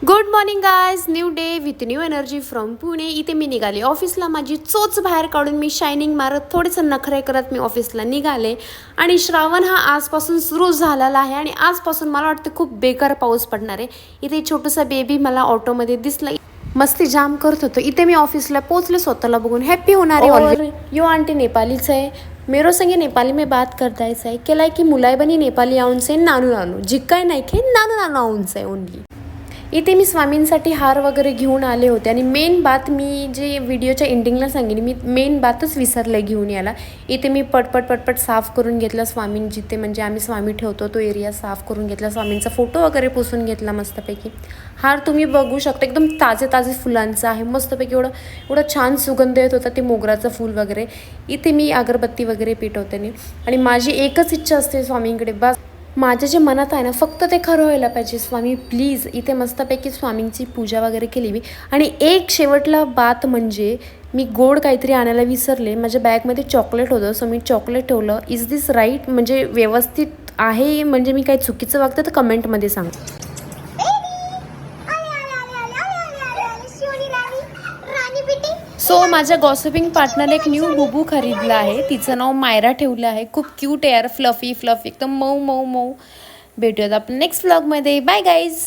Good morning guys, new day with new energy from Pune. इथे मी निघाले ऑफिसला. माझी चोच बाहेर काढून मी शायनिंग मारत थोडेसं नखरे करत मी ऑफिसला निघाले. आणि श्रावण हा आजपासून सुरू झालेला आहे आणि आजपासून मला वाटतं खूप बेकार पाऊस पडणार आहे. इथे छोटंसं बेबी मला ऑटोमध्ये दिसलं, मस्ती जाम करत होतं. इथे मी ऑफिसला पोहोचले, स्वतःला बघून हॅप्पी होणार आहे. ऑलरेडी यो आंटी नेपालीच है, मेरो संगे नेपाली में बात करता है केला की मुलाई बनी नेपाली आउन से नानू नानू जिक्काय नाही के नानू नानू आउन से ओनली. इथे मी स्वामींसाठी हार वगैरे घेऊन आले होते आणि मेन बात मी जे व्हिडिओच्या एंडिंगला सांगेन, मी मेन बातच विसरले घेऊन यायला. इथे मी पटपट साफ करून घेतला स्वामीं जिथे म्हणजे आम्ही स्वामी ठेवतो तो एरिया साफ करून घेतला. स्वामींचा फोटो वगैरे पुसून घेतला मस्तपैकी. हार तुम्ही बघू शकता एकदम ताजे फुलांचा आहे मस्तपैकी. एवढं छान सुगंध येत होता ते मोगराचं फूल वगैरे. इथे मी अगरबत्ती वगैरे पेटवते आणि माझी एकच इच्छा असते स्वामींकडे, बस माझ्या जे मनात आहे ना फक्त ते खरं व्हायला पाहिजे. स्वामी प्लीज. इथे मस्तपैकी स्वामींची पूजा वगैरे केली मी. आणि एक शेवटला बात म्हणजे मी गोड काहीतरी आणायला विसरले. माझ्या बॅगमध्ये चॉकलेट होतं, सो मी चॉकलेट ठेवलं. इज दिस राईट, म्हणजे व्यवस्थित आहे, म्हणजे मी काही चुकीचं वागतं तर कमेंटमध्ये सांग. सो माझ्या गॉसिपिंग पार्टनर एक न्यू बुबू खरीदला आहे. तिचं नाव मायरा ठेवलं आहे. खूप क्यूट आहे यार, फ्लफी एकदम मऊ. भेटूयात आपण नेक्स्ट व्लॉगमध्ये. Bye guys.